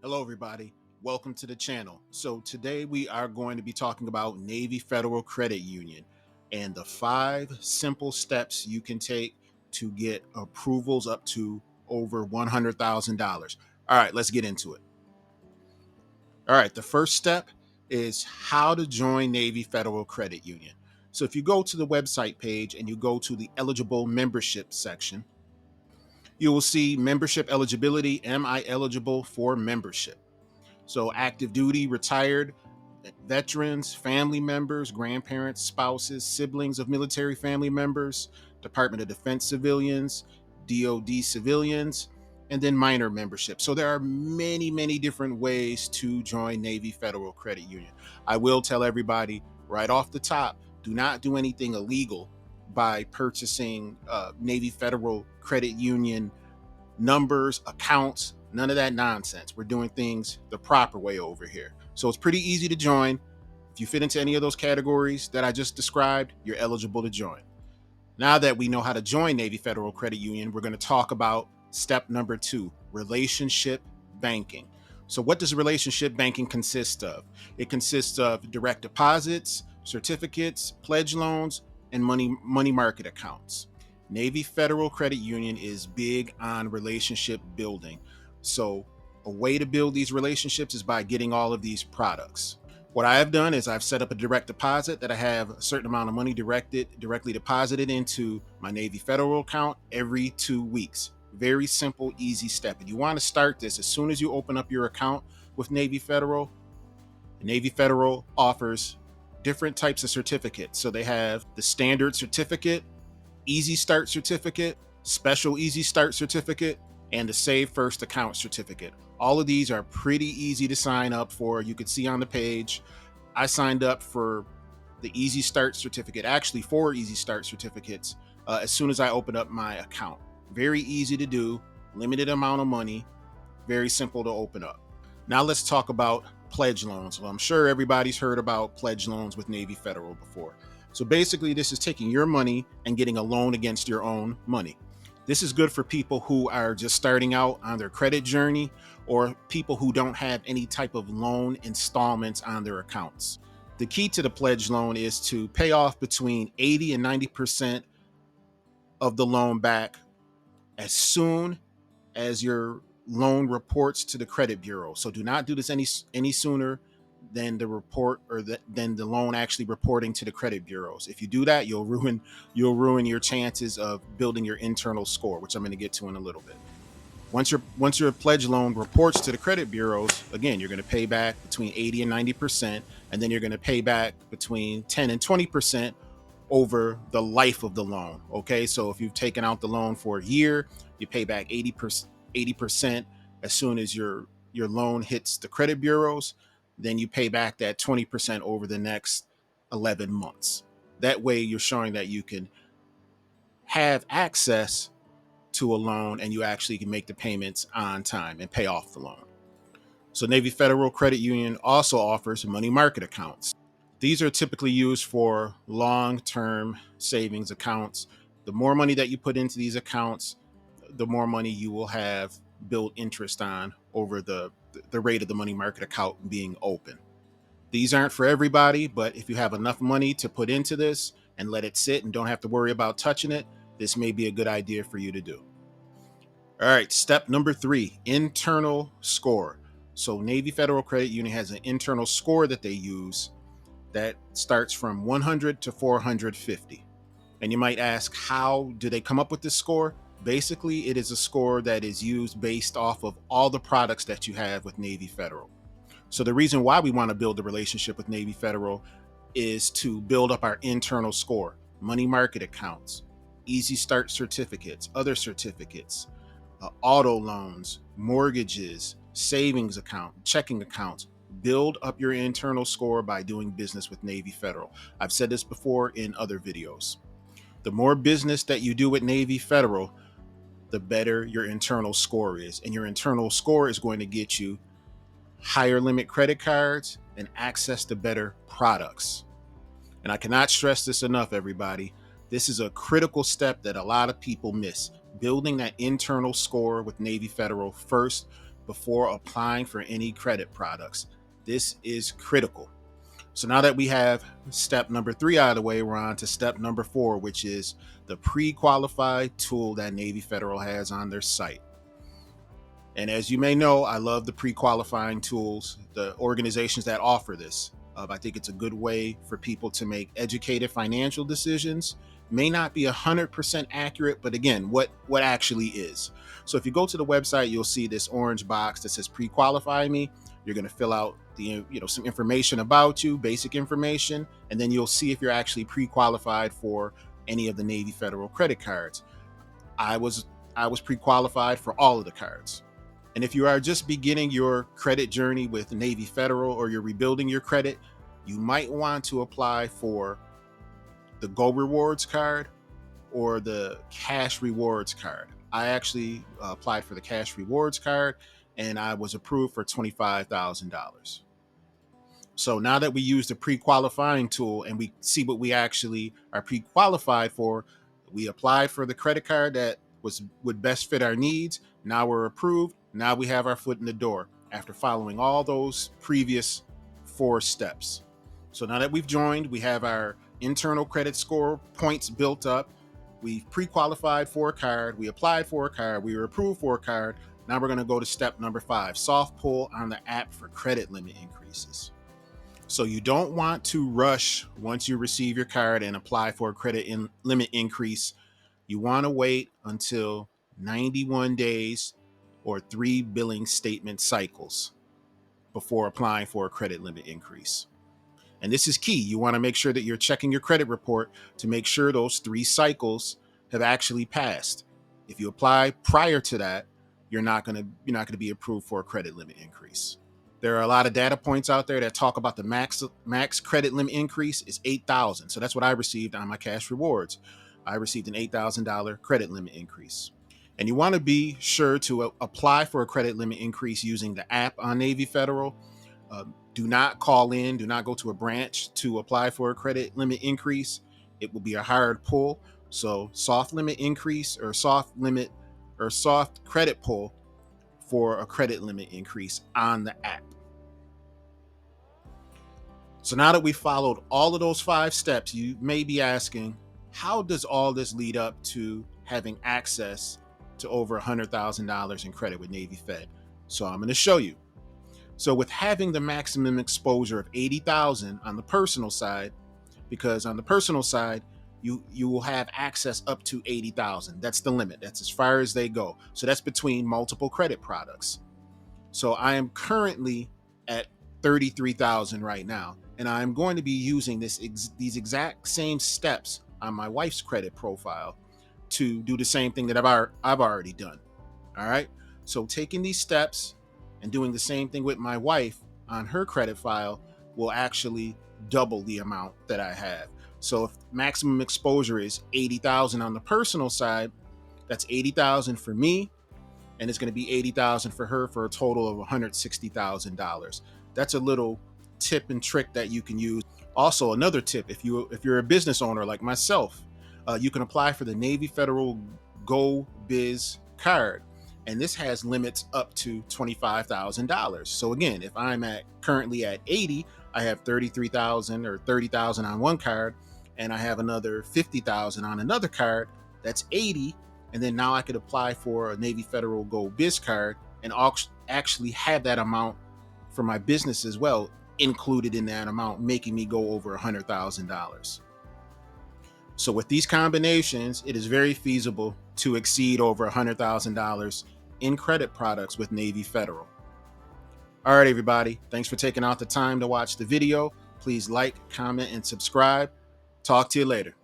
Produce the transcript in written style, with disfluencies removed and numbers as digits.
Hello, everybody. Welcome to the channel. So, today we are going to be talking about Navy Federal Credit Union and the 5 simple steps you can take to get approvals up to over $100,000. All right, let's get into it. All right, the first step is how to join Navy Federal Credit Union. So, if you go to the website page and you go to the eligible membership section, you will see membership eligibility. Am I eligible for membership? So, active duty, retired, veterans, family members, grandparents, spouses, siblings of military family members, Department of Defense civilians, DoD civilians, and then minor membership. So there are many different ways to join Navy Federal Credit Union. I will tell everybody right off the top, do not do anything illegal by purchasing Navy Federal Credit Union numbers, accounts, none of that nonsense. We're doing things the proper way over here. So it's pretty easy to join. If you fit into any of those categories that I just described, you're eligible to join. Now that we know how to join Navy Federal Credit Union, we're going to talk about step number 2, relationship banking. So what does relationship banking consist of? It consists of direct deposits, certificates, pledge loans, and money market accounts. Navy Federal Credit Union is big on relationship building. So a way to build these relationships is by getting all of these products. What I have done is I've set up a direct deposit that I have a certain amount of money directly deposited into my Navy Federal account every 2 weeks. Very simple, easy step. And you want to start this as soon as you open up your account with Navy Federal. Navy Federal offers different types of certificates. So they have the standard certificate, Easy Start certificate, special Easy Start certificate, and the Save First account certificate. All of these are pretty easy to sign up for. You can see on the page, I signed up for the Easy Start certificate, actually 4 Easy Start certificates, as soon as I opened up my account. Very easy to do, limited amount of money, very simple to open up. Now let's talk about pledge loans. Well, I'm sure everybody's heard about pledge loans with Navy Federal before. So basically, this is taking your money and getting a loan against your own money. This is good for people who are just starting out on their credit journey or people who don't have any type of loan installments on their accounts. The key to the pledge loan is to pay off between 80 and 90% of the loan back as soon as your loan reports to the credit bureau. So do not do this any sooner than the report or than the loan actually reporting to the credit bureaus. If you do that, you'll ruin your chances of building your internal score, which I'm going to get to in a little bit. Once your pledge loan reports to the credit bureaus, again, you're going to pay back between 80 and 90%, and then you're going to pay back between 10 and 20% over the life of the loan. Okay, so if you've taken out the loan for a year, you pay back 80% as soon as your loan hits the credit bureaus. Then you pay back that 20% over the next 11 months. That way, you're showing that you can have access to a loan and you actually can make the payments on time and pay off the loan. So Navy Federal Credit Union also offers money market accounts. These are typically used for long-term savings accounts. The more money that you put into these accounts, the more money you will have built interest on over the rate of the money market account being open. These aren't for everybody, but if you have enough money to put into this and let it sit and don't have to worry about touching it, this may be a good idea for you to do. All right, step number 3, internal score. So Navy Federal Credit Union has an internal score that they use that starts from 100 to 450. And you might ask, how do they come up with this score? Basically, it is a score that is used based off of all the products that you have with Navy Federal. So the reason why we want to build a relationship with Navy Federal is to build up our internal score, money market accounts, Easy Start certificates, other certificates, auto loans, mortgages, savings account, checking accounts. Build up your internal score by doing business with Navy Federal. I've said this before in other videos. The more business that you do with Navy Federal, the better your internal score is. And your internal score is going to get you higher limit credit cards and access to better products. And I cannot stress this enough, everybody. This is a critical step that a lot of people miss. Building that internal score with Navy Federal first before applying for any credit products. This is critical. So now that we have step number 3 out of the way, we're on to step number 4, which is the pre-qualified tool that Navy Federal has on their site. And as you may know, I love the pre-qualifying tools, the organizations that offer this. I think it's a good way for people to make educated financial decisions. May not be 100% accurate, but again, what actually is. So if you go to the website, you'll see this orange box that says pre-qualify me. You're going to fill out the some information about you, basic information, and then you'll see if you're actually pre-qualified for any of the Navy Federal credit cards. I was pre-qualified for all of the cards. And if you are just beginning your credit journey with Navy Federal, or you're rebuilding your credit, you might want to apply for the Go Rewards card or the Cash Rewards card. I actually applied for the Cash Rewards card, and I was approved for $25,000. So now that we use the pre-qualifying tool and we see what we actually are pre-qualified for, we applied for the credit card that would best fit our needs. Now we're approved. Now we have our foot in the door after following all those previous 4 steps. So now that we've joined, we have our internal credit score points built up. We've pre-qualified for a card. We applied for a card. We were approved for a card. Now we're going to go to step number 5, soft pull on the app for credit limit increases. So you don't want to rush once you receive your card and apply for a credit limit increase. You want to wait until 91 days or 3 billing statement cycles before applying for a credit limit increase. And this is key. You want to make sure that you're checking your credit report to make sure those 3 cycles have actually passed. If you apply prior to that, you're not going to be approved for a credit limit increase. There are a lot of data points out there that talk about the max credit limit increase is $8,000. So that's what I received on my Cash Rewards. I received an $8,000 credit limit increase. And you want to be sure to apply for a credit limit increase using the app on Navy Federal. Do not call in, do not go to a branch to apply for a credit limit increase. It will be a hard pull. So soft limit increase or soft credit pull for a credit limit increase on the app. So now that we followed all of those 5 steps, you may be asking, how does all this lead up to having access to over $100,000 in credit with Navy Fed? So I'm going to show you. So with having the maximum exposure of $80,000 on the personal side, because on the personal side, you will have access up to $80,000. That's the limit. That's as far as they go. So that's between multiple credit products. So I am currently at $33,000 right now, and I'm going to be using these exact same steps on my wife's credit profile to do the same thing that I've already done. All right. So taking these steps and doing the same thing with my wife on her credit file will actually double the amount that I have. So if maximum exposure is $80,000 on the personal side, that's $80,000 for me, and it's going to be $80,000 for her, for a total of $160,000. That's a little tip and trick that you can use. Also, another tip, if you're a business owner like myself, you can apply for the Navy Federal Go Biz card. And this has limits up to $25,000. So again, if I'm currently at 80, I have 33,000 or 30,000 on one card, and I have another 50,000 on another card. That's 80. And then now I could apply for a Navy Federal Go Biz card and actually have that amount for my business as well included in that amount, making me go over $100,000. So with these combinations, it is very feasible to exceed over $100,000 in credit products with Navy Federal. All right, everybody. Thanks for taking out the time to watch the video. Please like, comment, and subscribe. Talk to you later.